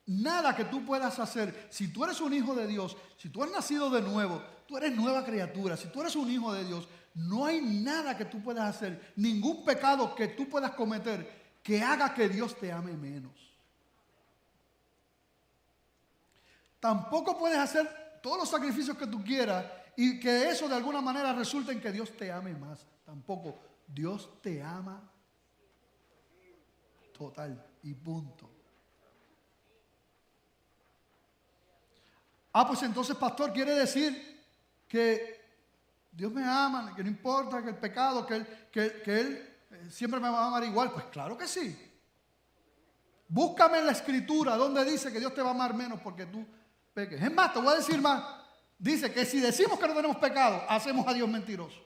nada que tú puedas hacer. Si tú eres un hijo de Dios, si tú has nacido de nuevo, tú eres nueva criatura. Si tú eres un hijo de Dios, no hay nada que tú puedas hacer, ningún pecado que tú puedas cometer que haga que Dios te ame menos. Tampoco puedes hacer todos los sacrificios que tú quieras y que eso de alguna manera resulte en que Dios te ame más. Tampoco. Dios te ama total y punto. Pues entonces, pastor, quiere decir que Dios me ama, que no importa que el pecado, que Él siempre me va a amar igual. Pues claro que sí. Búscame en la Escritura donde dice que Dios te va a amar menos porque tú peques. Es más, te voy a decir más. Dice que si decimos que no tenemos pecado, hacemos a Dios mentiroso.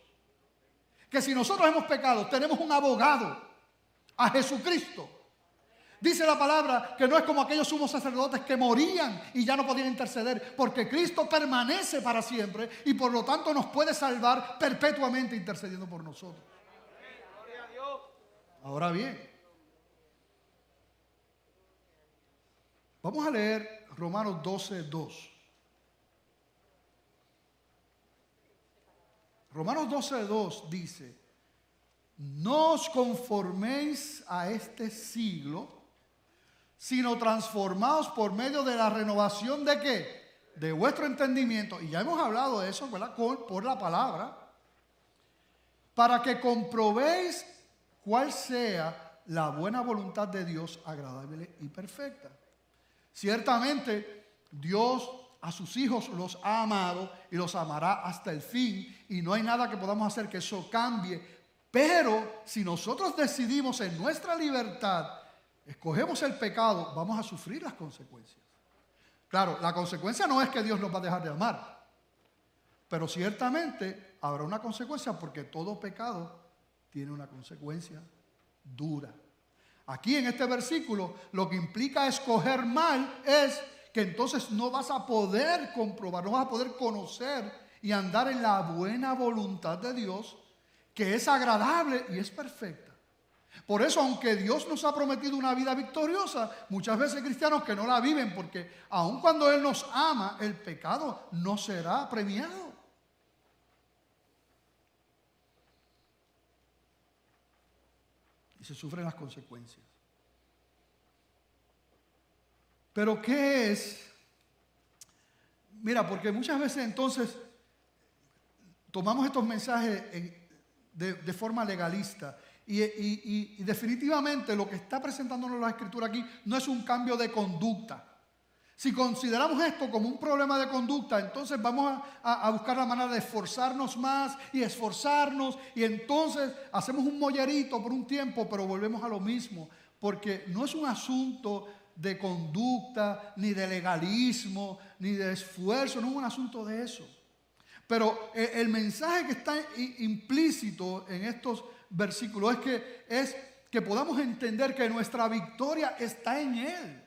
Que si nosotros hemos pecado, tenemos un abogado, a Jesucristo. Dice la palabra que no es como aquellos sumos sacerdotes que morían y ya no podían interceder, porque Cristo permanece para siempre y por lo tanto nos puede salvar perpetuamente intercediendo por nosotros. Ahora bien, vamos a leer Romanos 12:2. Romanos 12:2 dice: no os conforméis a este siglo, sino transformaos por medio de la renovación ¿de qué? De vuestro entendimiento. Y ya hemos hablado de eso, ¿verdad? Por la palabra. Para que comprobéis cuál sea la buena voluntad de Dios, agradable y perfecta. Ciertamente, Dios a sus hijos los ha amado y los amará hasta el fin. Y no hay nada que podamos hacer que eso cambie. Pero si nosotros decidimos en nuestra libertad, escogemos el pecado, vamos a sufrir las consecuencias. Claro, la consecuencia no es que Dios nos va a dejar de amar, pero ciertamente habrá una consecuencia porque todo pecado tiene una consecuencia dura. Aquí en este versículo lo que implica escoger mal es que entonces no vas a poder comprobar, no vas a poder conocer y andar en la buena voluntad de Dios, que es agradable y es perfecta. Por eso, aunque Dios nos ha prometido una vida victoriosa, muchas veces hay cristianos que no la viven porque aun cuando Él nos ama, el pecado no será premiado. se sufren las consecuencias. Pero ¿qué es? Mira, porque muchas veces entonces tomamos estos mensajes de forma legalista y definitivamente lo que está presentándonos la Escritura aquí no es un cambio de conducta. Si consideramos esto como un problema de conducta, entonces vamos a buscar la manera de esforzarnos más y esforzarnos, y entonces hacemos un mollerito por un tiempo, pero volvemos a lo mismo, porque no es un asunto de conducta, ni de legalismo, ni de esfuerzo, no es un asunto de eso. Pero el mensaje que está implícito en estos versículos es que podamos entender que nuestra victoria está en Él,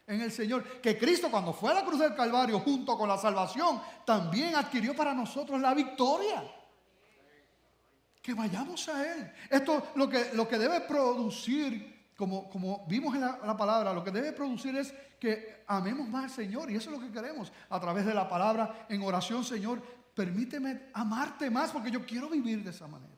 en el Señor. Que Cristo, cuando fue a la cruz del Calvario junto con la salvación, también adquirió para nosotros la victoria. Que vayamos a Él. Esto lo que debe producir, como vimos en la palabra, lo que debe producir es que amemos más al Señor. Y eso es lo que queremos a través de la palabra en oración. Señor, permíteme amarte más porque yo quiero vivir de esa manera.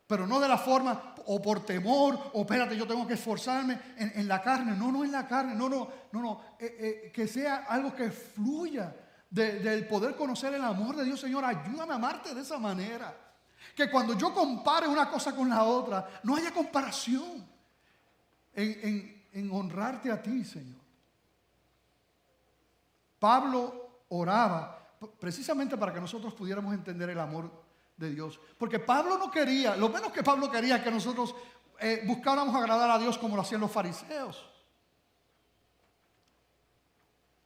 Pero no de la forma o por temor o espérate, yo tengo que esforzarme en la carne. No en la carne, no. Que sea algo que fluya del poder conocer el amor de Dios. Señor, ayúdame a amarte de esa manera. Que cuando yo compare una cosa con la otra, no haya comparación en honrarte a ti, Señor. Pablo oraba precisamente para que nosotros pudiéramos entender el amor de Dios. Porque Pablo no quería, lo menos que Pablo quería es que nosotros buscáramos agradar a Dios como lo hacían los fariseos.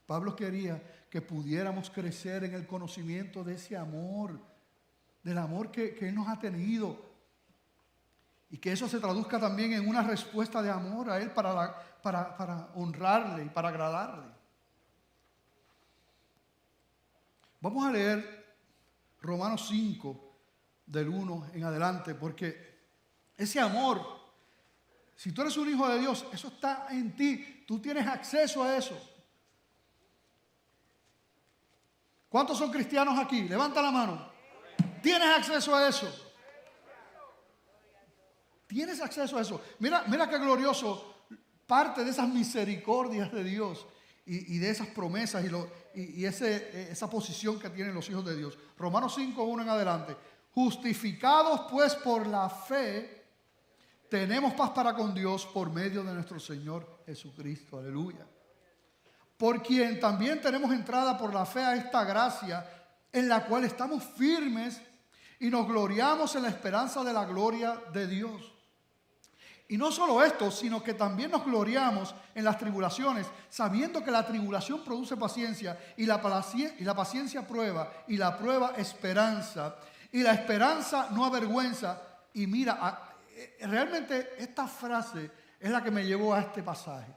Pablo quería que pudiéramos crecer en el conocimiento de ese amor, del amor que Él nos ha tenido. Y que eso se traduzca también en una respuesta de amor a Él para honrarle y para agradarle. Vamos a leer Romanos 5, del 1 en adelante, porque ese amor, si tú eres un hijo de Dios, eso está en ti. Tú tienes acceso a eso. ¿Cuántos son cristianos aquí? Levanta la mano. ¿Tienes acceso a eso? ¿Tienes acceso a eso? Mira qué glorioso, parte de esas misericordias de Dios y de esas promesas y esa posición que tienen los hijos de Dios. Romanos 5, 1 en adelante. Justificados pues por la fe, tenemos paz para con Dios por medio de nuestro Señor Jesucristo. Aleluya. Por quien también tenemos entrada por la fe a esta gracia, en la cual estamos firmes y nos gloriamos en la esperanza de la gloria de Dios. Y no solo esto, sino que también nos gloriamos en las tribulaciones, sabiendo que la tribulación produce paciencia, y la paciencia prueba, y la prueba esperanza, y la esperanza no avergüenza. Y mira, realmente esta frase es la que me llevó a este pasaje.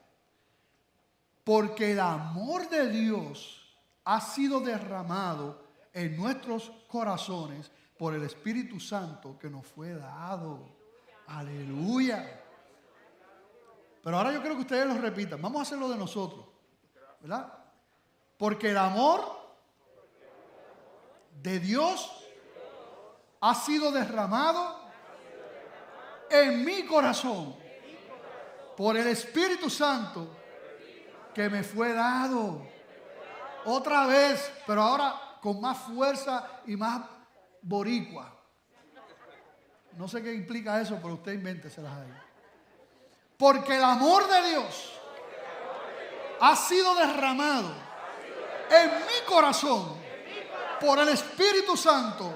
Porque el amor de Dios ha sido derramado en nuestros corazones por el Espíritu Santo que nos fue dado. Aleluya. Pero ahora yo quiero que ustedes lo repitan. Vamos a hacerlo de nosotros, ¿verdad? Porque el amor de Dios ha sido derramado en mi corazón por el Espíritu Santo que me fue dado. Otra vez, pero ahora con más fuerza y más boricua. No sé qué implica eso, pero usted invénteselas ahí. Porque el amor de Dios ha sido derramado en mi corazón por el Espíritu Santo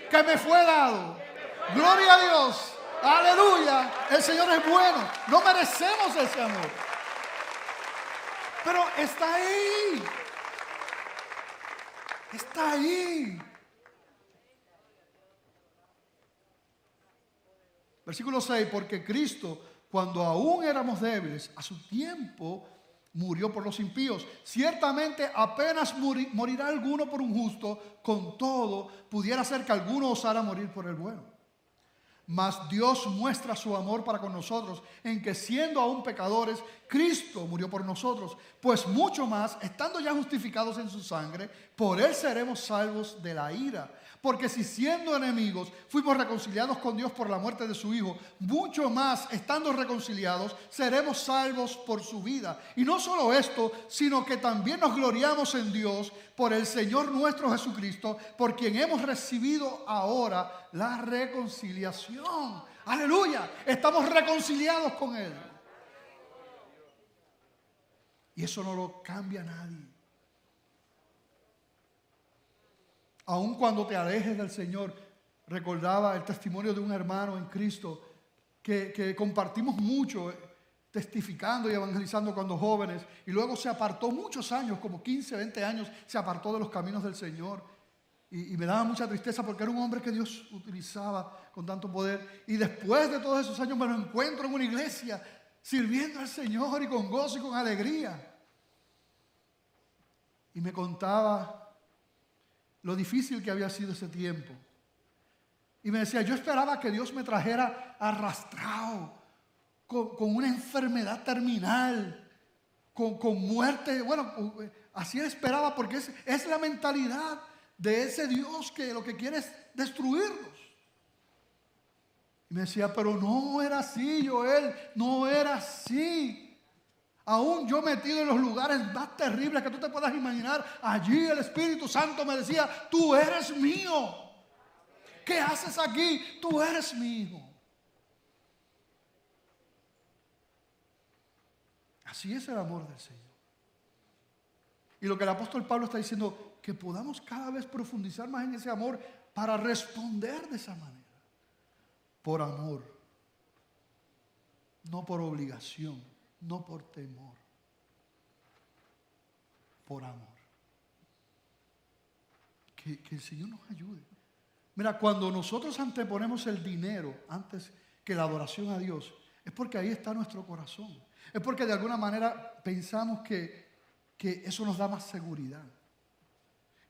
que me fue dado. Gloria a Dios. Aleluya. El Señor es bueno. No merecemos ese amor, pero está ahí. Está ahí. Versículo 6, porque Cristo, cuando aún éramos débiles, a su tiempo murió por los impíos. Ciertamente apenas morirá alguno por un justo, con todo pudiera ser que alguno osara morir por el bueno. Mas Dios muestra su amor para con nosotros, en que siendo aún pecadores, Cristo murió por nosotros. Pues mucho más, estando ya justificados en su sangre, por Él seremos salvos de la ira. Porque si siendo enemigos fuimos reconciliados con Dios por la muerte de su Hijo, mucho más, estando reconciliados, seremos salvos por su vida. Y no solo esto, sino que también nos gloriamos en Dios por el Señor nuestro Jesucristo, por quien hemos recibido ahora la reconciliación. ¡Aleluya! Estamos reconciliados con Él. Y eso no lo cambia nadie. Aun cuando te alejes del Señor, recordaba el testimonio de un hermano en Cristo que compartimos mucho, testificando y evangelizando cuando jóvenes, y luego se apartó muchos años, como 15, 20 años, se apartó de los caminos del Señor. Y me daba mucha tristeza porque era un hombre que Dios utilizaba con tanto poder. Y después de todos esos años me lo encuentro en una iglesia, sirviendo al Señor y con gozo y con alegría. Y me contaba lo difícil que había sido ese tiempo. Y me decía, yo esperaba que Dios me trajera arrastrado, con una enfermedad terminal, con muerte. Bueno, así él esperaba, porque es la mentalidad de ese Dios que lo que quiere es destruirnos. Y me decía, pero no era así, Joel, no era así. Aún yo metido en los lugares más terribles que tú te puedas imaginar, allí el Espíritu Santo me decía, tú eres mío. ¿Qué haces aquí? Tú eres mi hijo. Así es el amor del Señor. Y lo que el apóstol Pablo está diciendo, que podamos cada vez profundizar más en ese amor para responder de esa manera. Por amor, no por obligación. No por temor, por amor. Que el Señor nos ayude. Mira, cuando nosotros anteponemos el dinero antes que la adoración a Dios, es porque ahí está nuestro corazón. Es porque de alguna manera pensamos que eso nos da más seguridad.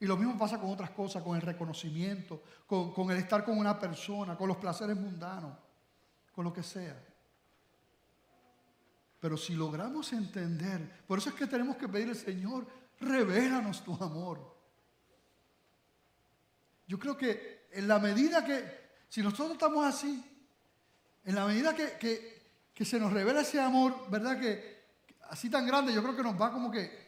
Y lo mismo pasa con otras cosas, con el reconocimiento, con el estar con una persona, con los placeres mundanos, con lo que sea. Pero si logramos entender, por eso es que tenemos que pedirle, Señor, revélanos tu amor. Yo creo que en la medida que, si nosotros estamos así, en la medida que se nos revela ese amor, ¿verdad? Que así tan grande, yo creo que nos va como que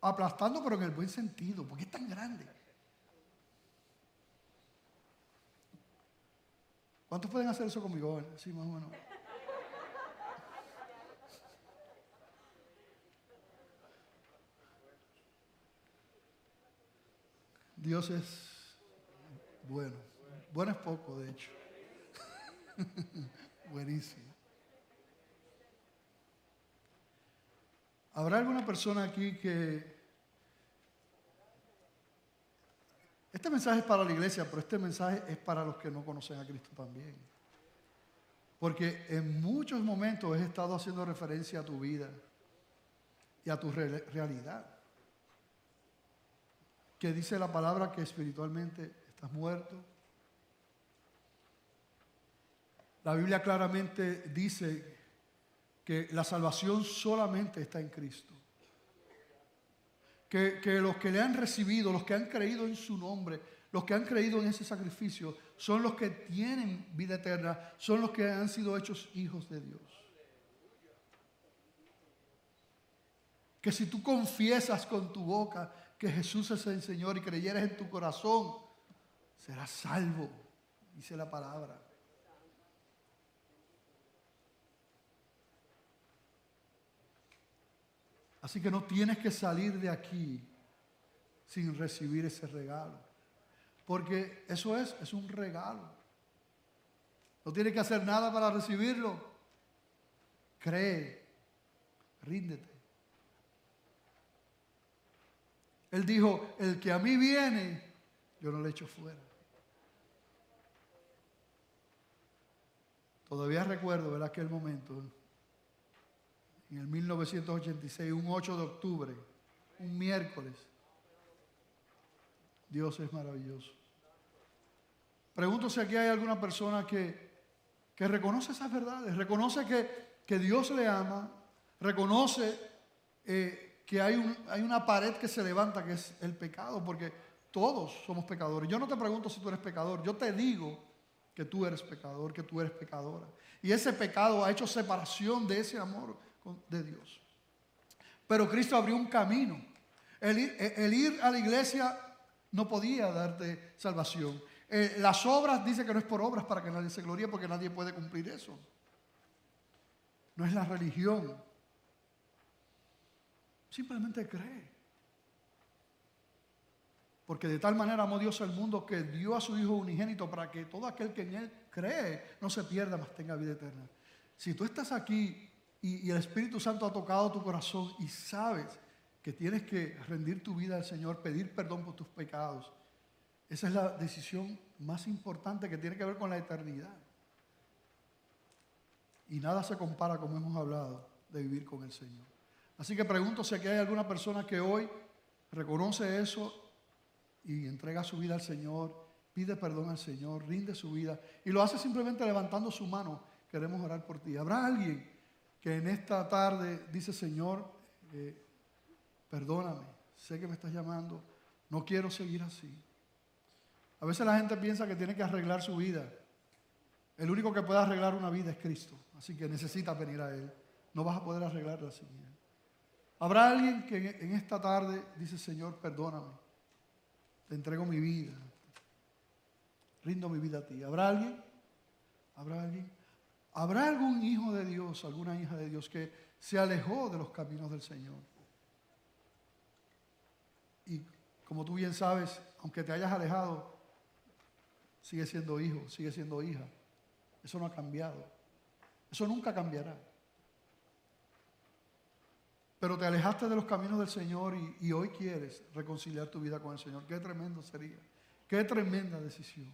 aplastando, pero en el buen sentido, porque es tan grande. ¿Cuántos pueden hacer eso conmigo? Sí, más o menos. Dios es bueno. Bueno es poco, de hecho. Buenísimo. ¿Habrá alguna persona aquí que... Este mensaje es para la iglesia, pero este mensaje es para los que no conocen a Cristo también. Porque en muchos momentos he estado haciendo referencia a tu vida y a tu realidad. Que dice la palabra que espiritualmente estás muerto. La Biblia claramente dice que la salvación solamente está en Cristo. Que los que le han recibido, los que han creído en su nombre, los que han creído en ese sacrificio, son los que tienen vida eterna, son los que han sido hechos hijos de Dios. Que si tú confiesas con tu boca que Jesús es el Señor y creyeres en tu corazón, serás salvo, dice la palabra. Así que no tienes que salir de aquí sin recibir ese regalo. Porque eso es un regalo. No tienes que hacer nada para recibirlo. Cree, ríndete. Él dijo, el que a mí viene, yo no le echo fuera. Todavía recuerdo, ¿verdad? Aquel momento, en el 1986, un 8 de octubre, un miércoles. Dios es maravilloso. Pregunto si aquí hay alguna persona que reconoce esas verdades, reconoce que Dios le ama, reconoce que hay una pared que se levanta, que es el pecado, porque Todos somos pecadores. Yo no te pregunto si tú eres pecador, yo te digo que tú eres pecador, que tú eres pecadora. Y ese pecado ha hecho separación de ese amor de Dios. Pero Cristo abrió un camino. El ir a la iglesia no podía darte salvación. Las obras, dice que no es por obras para que nadie se gloríe, porque nadie puede cumplir eso. No es la religión. Simplemente cree. Porque de tal manera amó Dios al mundo que dio a su Hijo unigénito para que todo aquel que en Él cree no se pierda, mas tenga vida eterna. Si tú estás aquí y el Espíritu Santo ha tocado tu corazón y sabes que tienes que rendir tu vida al Señor, pedir perdón por tus pecados, esa es la decisión más importante que tiene que ver con la eternidad. Y nada se compara, como hemos hablado, de vivir con el Señor. Así que pregunto si aquí hay alguna persona que hoy reconoce eso y entrega su vida al Señor, pide perdón al Señor, rinde su vida y lo hace simplemente levantando su mano. Queremos orar por ti. ¿Habrá alguien que en esta tarde dice: Señor, perdóname, sé que me estás llamando, no quiero seguir así? A veces la gente piensa que tiene que arreglar su vida. El único que puede arreglar una vida es Cristo, así que necesitas venir a Él. No vas a poder arreglarla sin Él. ¿Habrá alguien que en esta tarde dice: Señor, perdóname, te entrego mi vida, rindo mi vida a ti? ¿Habrá alguien? ¿Habrá alguien? ¿Habrá algún hijo de Dios, alguna hija de Dios que se alejó de los caminos del Señor? Y como tú bien sabes, aunque te hayas alejado, sigue siendo hijo, sigue siendo hija. Eso no ha cambiado. Eso nunca cambiará. Pero te alejaste de los caminos del Señor y hoy quieres reconciliar tu vida con el Señor. Qué tremendo sería. Qué tremenda decisión.